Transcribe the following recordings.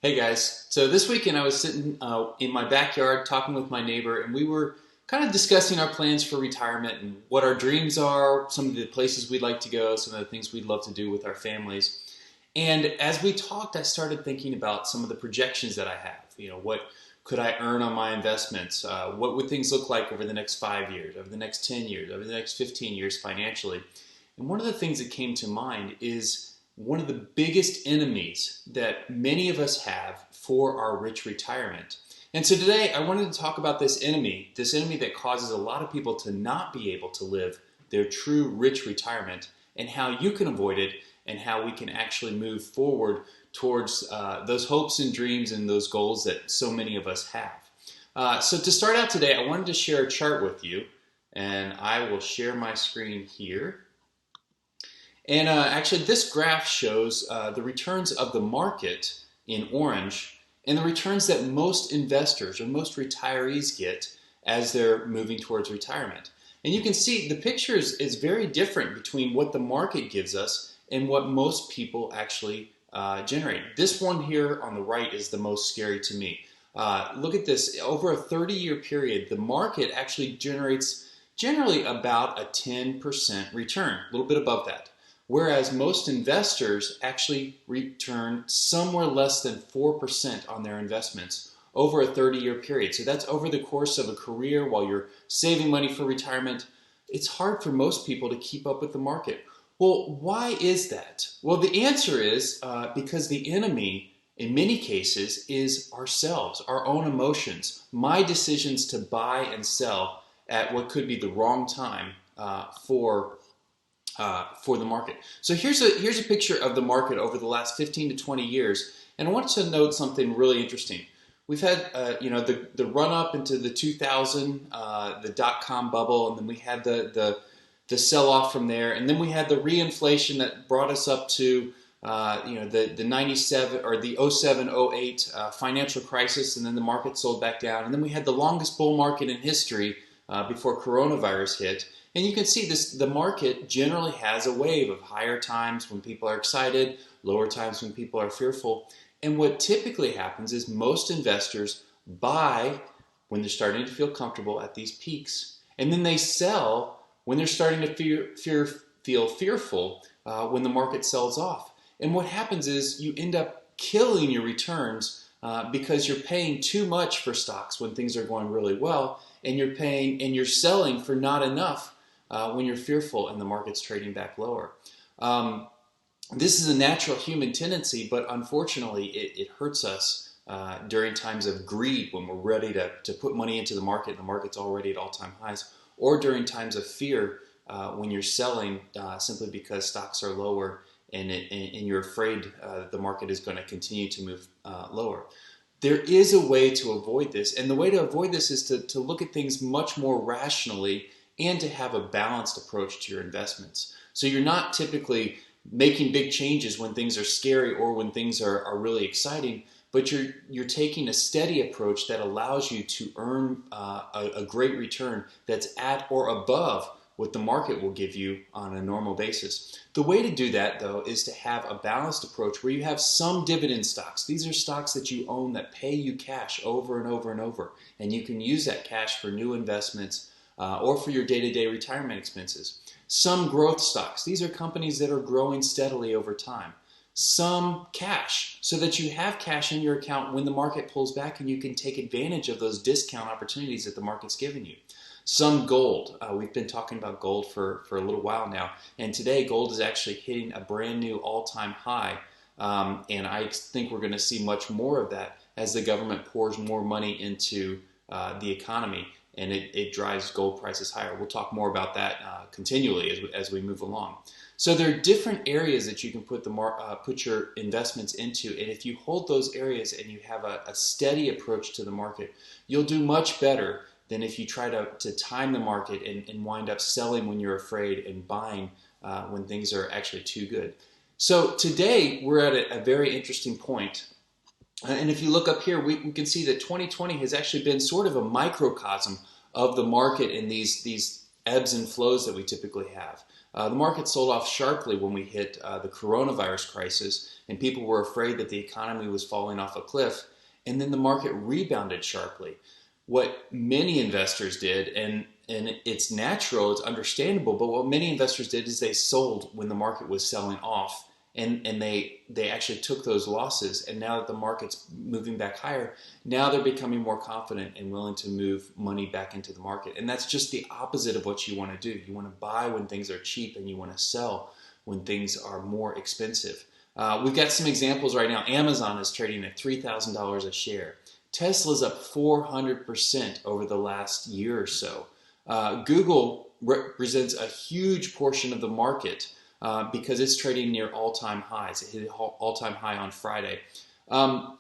Hey guys, so this weekend I was sitting in my backyard talking with my neighbor, and we were kind of discussing our plans for retirement and what our dreams are, some of the places we'd like to go, some of the things we'd love to do with our families. And as we talked, I started thinking about some of the projections that I have. What could I earn on my investments? What would things look like over the next 5 years, over the next 10 years, over the next 15 years financially? And one of the things that came to mind is one of the biggest enemies that many of us have for our rich retirement. And so today I wanted to talk about this enemy that causes a lot of people to not be able to live their true rich retirement, and how you can avoid it, and how we can actually move forward towards those hopes and dreams and those goals that so many of us have. So to start out today, I wanted to share a chart with you, and I will share my screen here. And actually, this graph shows the returns of the market in orange and the returns that most investors or most retirees get as they're moving towards retirement. And you can see the picture is very different between what the market gives us and what most people actually generate. This one here on the right is the most scary to me. Look at this. Over a 30-year period, the market actually generates generally about a 10% return, a little bit above that. Whereas most investors actually return somewhere less than 4% on their investments over a 30-year period. So that's over the course of a career while you're saving money for retirement. It's hard for most people to keep up with the market. Well, why is that? Well, the answer is because the enemy, in many cases, is ourselves, our own emotions, my decisions to buy and sell at what could be the wrong time for the market. So here's a picture of the market over the last 15 to 20 years, and I want to note something really interesting. We've had the run up into the 2000, the dot-com bubble, and then we had the sell off from there, and then we had the reinflation that brought us up to the 97 or the 07, 08 financial crisis, and then the market sold back down, and then we had the longest bull market in history before coronavirus hit. And you can see the market generally has a wave of higher times when people are excited, lower times when people are fearful. And what typically happens is most investors buy when they're starting to feel comfortable at these peaks. And then they sell when they're starting to feel fearful when the market sells off. And what happens is you end up killing your returns because you're paying too much for stocks when things are going really well, and you're selling for not enough when you're fearful and the market's trading back lower. This is a natural human tendency, but unfortunately it hurts us during times of greed when we're ready to put money into the market and the market's already at all-time highs, or during times of fear when you're selling simply because stocks are lower and you're afraid the market is going to continue to move lower. There is a way to avoid this, and the way to avoid this is to look at things much more rationally and to have a balanced approach to your investments. So you're not typically making big changes when things are scary or when things are really exciting, but you're taking a steady approach that allows you to earn a great return that's at or above what the market will give you on a normal basis. The way to do that, though, is to have a balanced approach where you have some dividend stocks. These are stocks that you own that pay you cash over and over and over, and you can use that cash for new investments or for your day-to-day retirement expenses. Some growth stocks. These are companies that are growing steadily over time. Some cash, so that you have cash in your account when the market pulls back and you can take advantage of those discount opportunities that the market's given you. Some gold. We've been talking about gold for a little while now, and today gold is actually hitting a brand new all-time high, and I think we're going to see much more of that as the government pours more money into the economy, and it drives gold prices higher. We'll talk more about that continually as we move along. So there are different areas that you can put your investments into, and if you hold those areas and you have a steady approach to the market, you'll do much better than if you try to time the market and wind up selling when you're afraid and buying when things are actually too good. So today we're at a very interesting point. And if you look up here, we can see that 2020 has actually been sort of a microcosm of the market in these ebbs and flows that we typically have. The market sold off sharply when we hit the coronavirus crisis, and people were afraid that the economy was falling off a cliff, and then the market rebounded sharply. What many investors did, and it's natural, it's understandable, but what many investors did is they sold when the market was selling off, and they actually took those losses, and now that the market's moving back higher, now they're becoming more confident and willing to move money back into the market. And that's just the opposite of what you want to do. You want to buy when things are cheap, and you want to sell when things are more expensive. We've got some examples right now. Amazon is trading at $3,000 a share. Tesla's up 400% over the last year or so. Google represents a huge portion of the market because it's trading near all-time highs. It hit an all-time high on Friday.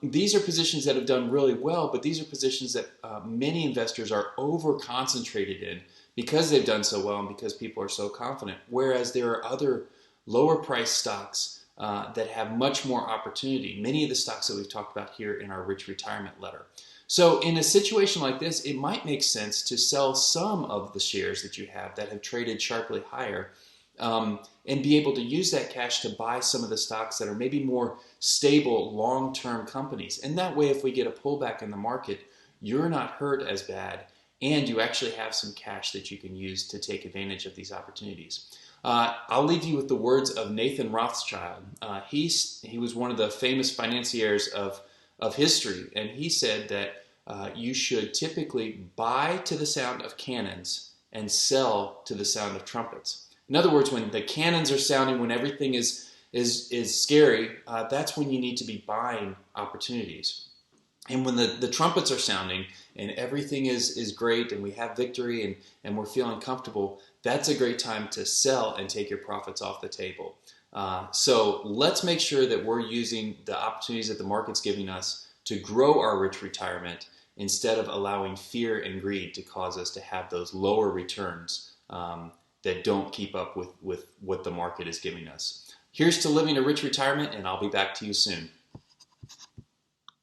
These are positions that have done really well, but these are positions that many investors are over-concentrated in because they've done so well and because people are so confident, whereas there are other lower-priced stocks that have much more opportunity. Many of the stocks that we've talked about here in our Rich Retirement letter. So in a situation like this, it might make sense to sell some of the shares that you have that have traded sharply higher and be able to use that cash to buy some of the stocks that are maybe more stable long-term companies. And that way, if we get a pullback in the market, you're not hurt as bad, and you actually have some cash that you can use to take advantage of these opportunities. I'll leave you with the words of Nathan Rothschild. He was one of the famous financiers of history, and he said that you should typically buy to the sound of cannons and sell to the sound of trumpets. In other words, when the cannons are sounding, when everything is scary, that's when you need to be buying opportunities. And when the trumpets are sounding and everything is great and we have victory and we're feeling comfortable, that's a great time to sell and take your profits off the table. So let's make sure that we're using the opportunities that the market's giving us to grow our rich retirement instead of allowing fear and greed to cause us to have those lower returns that don't keep up with what the market is giving us. Here's to living a rich retirement, and I'll be back to you soon.